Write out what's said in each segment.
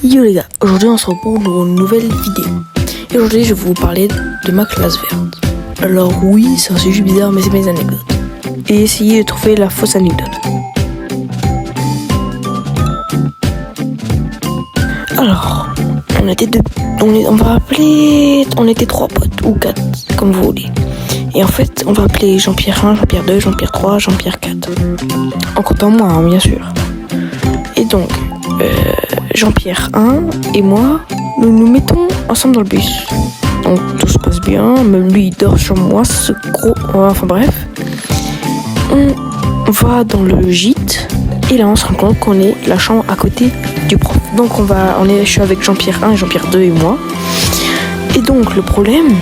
Yo les gars, aujourd'hui on se retrouve pour une nouvelle vidéo. Et aujourd'hui je vais vous parler de ma classe verte. Alors oui, c'est un sujet bizarre mais c'est mes anecdotes. Et essayez de trouver la fausse anecdote. Alors, on était trois potes ou quatre, comme vous voulez. Et en fait, on va appeler Jean-Pierre 1, Jean-Pierre 2, Jean-Pierre 3, Jean-Pierre 4. En comptant moi, hein, bien sûr. Et donc, Jean-Pierre 1 et moi, nous nous mettons ensemble dans le bus. Donc tout se passe bien, même lui il dort sur moi, ce gros... Enfin bref. On va dans le gîte, et là on se rend compte qu'on est la chambre à côté du prof. Donc je suis avec Jean-Pierre 1 et Jean-Pierre 2 et moi. Et donc le problème,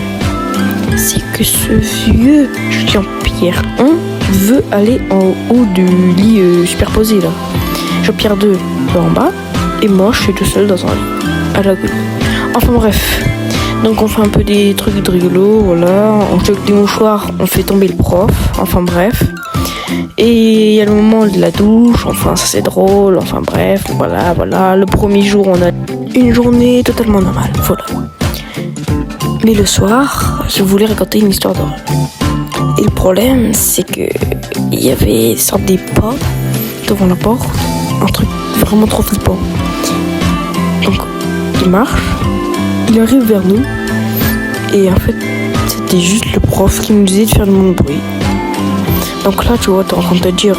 c'est que ce vieux Jean-Pierre 1 veut aller en haut du lit superposé là. Jean-Pierre 2 va en bas, et moi je suis tout seul dans un lit, à la gueule. Enfin bref, donc on fait un peu des trucs de rigolo, voilà, on choque des mouchoirs, on fait tomber le prof, enfin bref. Et il y a le moment de la douche, enfin ça c'est drôle, enfin bref, voilà. Le premier jour on a une journée totalement normale, voilà. Mais le soir, je voulais raconter une histoire d'horreur. Et le problème, c'est que il y avait une sorte des pas devant la porte, un truc vraiment trop flippant. Donc il marche, il arrive vers nous, et en fait c'était juste le prof qui nous disait de faire du bon bruit. Donc là tu vois, t'es en train de te dire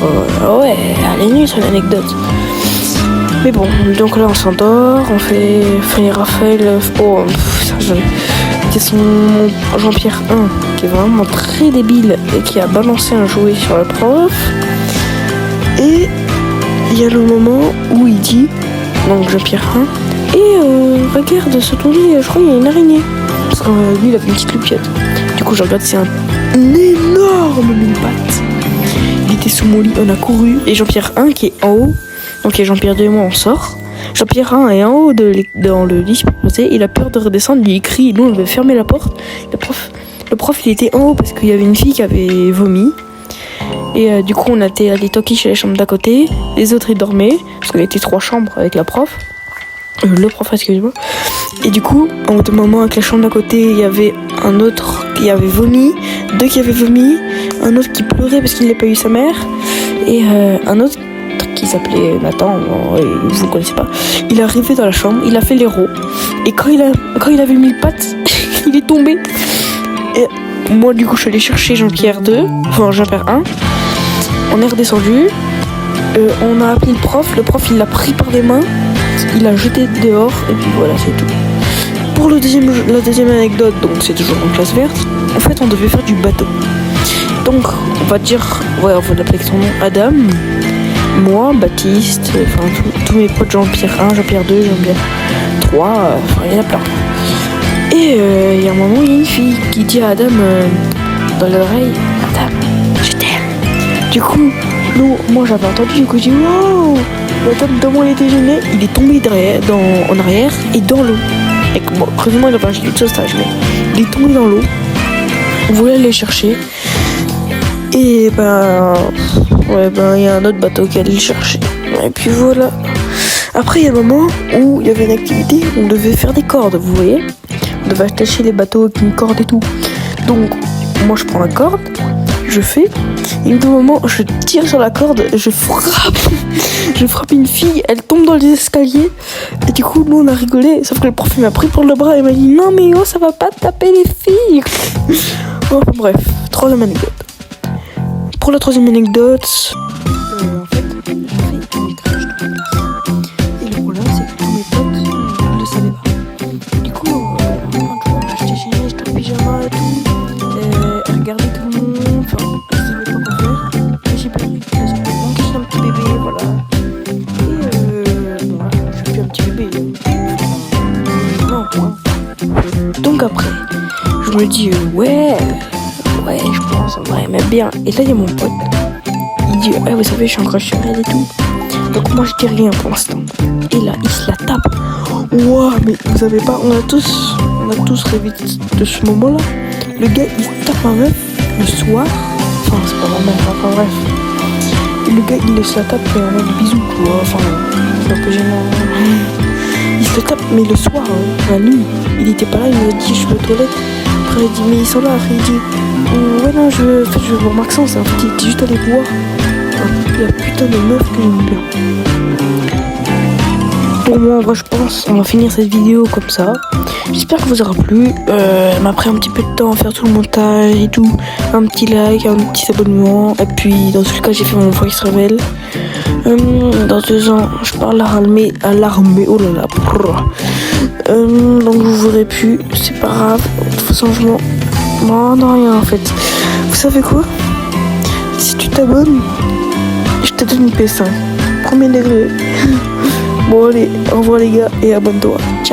ouais, elle est nulle son anecdote. Mais bon, donc là on s'endort, on fait Raphaël, c'est son Jean-Pierre 1 qui est vraiment très débile et qui a balancé un jouet sur le prof. Et il y a le moment où il dit, donc Jean-Pierre 1, regarde sur ton lit, je crois qu'il y a une araignée. Parce que lui il avait une petite loupiote. Du coup je regarde, c'est un énorme mille pattes. Il était sous mon lit, on a couru. Et Jean-Pierre 1 qui est en haut, donc et Jean-Pierre 2 et moi on sort. Jean-Pierre 1 est en haut dans le lit superposé, il a peur de redescendre, il crie, nous on avait fermé la porte. Le prof il était en haut parce qu'il y avait une fille qui avait vomi. Et du coup on a été allé toquer chez la chambre d'à côté, les autres ils dormaient, parce qu'il y avait 3 chambres avec la prof. Le prof, excusez-moi. Et du coup, en bout de moment, avec la chambre d'à côté, il y avait un autre qui avait vomi, 2 qui avaient vomi, un autre qui pleurait parce qu'il n'a pas eu sa mère, et un autre qui s'appelait Nathan, vous ne connaissez pas. Il est arrivé dans la chambre, il a fait l'héros, et quand il avait mis le pattes, il est tombé. Et moi, du coup, je suis allée chercher Jean-Pierre 2, enfin Jean-Pierre 1, on est redescendu, on a appelé le prof il l'a pris par les mains, il l'a jeté dehors, et puis voilà, c'est tout. Pour la deuxième anecdote, donc c'est toujours en classe verte, en fait on devait faire du bateau. Donc on va l'appeler avec son nom, Adam, moi, Baptiste, enfin tous mes potes, Jean-Pierre 1, Jean-Pierre 2, Jean-Pierre 3, enfin il y en a plein. Et il y a un moment, il y a une fille qui dit à Adam dans l'oreille, Adam, je t'aime. Du coup, moi j'avais entendu, du coup j'ai dit wow. Adam, dans mon été gêné, il est tombé en arrière et dans l'eau. Et bon, heureusement il a pas un gilet de sauvetage, mais il est tombé dans l'eau. On voulait aller le chercher. Et il y a un autre bateau qui allait le chercher. Et puis voilà. Après il y a un moment où il y avait une activité, on devait faire des cordes, vous voyez. On devait attacher les bateaux avec une corde et tout. Donc moi je prends la corde, je fais, et au bout d'un moment je tire sur la corde, je frappe une fille, elle tombe dans les escaliers, et du coup nous on a rigolé, sauf que le prof il m'a pris pour le bras et m'a dit non mais ça va pas taper les filles. Enfin bref, troisième anecdote. Pour la troisième anecdote, en fait j'ai fait un crash de classe, et le problème c'est que tous mes potes ne le savaient pas. Du coup on a acheté chez nous, j'étais en pyjama et tout, regardé tout le monde, enfin je savais pas quoi faire, et j'ai pas eu parce que donc je suis un petit bébé, voilà. Et voilà, je suis plus un petit bébé. Non, quoi. Donc après, je me dis ouais, je pense en vrai, mais bien. Et là il y a mon pote, il dit vous savez je suis encore sur elle et tout. Donc moi je dis rien pour l'instant. Et là il se la tape. Ouah, mais vous savez pas, on a tous rêvé de ce moment là. Le gars il se tape ma meuf le soir. Enfin c'est pas ma meuf, enfin bref. Et le gars il laisse la tape en mode bisous quoi. Enfin c'est un peu gênant. Il se Mais le soir, la nuit, il était pas là, il m'a dit je vais aux toilettes. Après il dit mais ils sont là, après il dit ouais non je veux voir Maxence, en fait il était juste allé voir. Il y a putain de meuf que j'aime bien. Pour moi en vrai je pense on va finir cette vidéo comme ça. J'espère que vous aura plu. Elle m'a pris un petit peu de temps à faire tout le montage et tout. Un petit like, un petit abonnement. Et puis dans tout le cas j'ai fait mon voice rebelle. Dans 2 ans je parle à l'armée. Oh là là. Donc vous verrez plus. C'est pas grave. De toute façon je m'en non rien en fait. Vous savez quoi? Si tu t'abonnes, je te donne une PS5. Premier degré. Bon allez, au revoir les gars et abonne-toi. Ciao.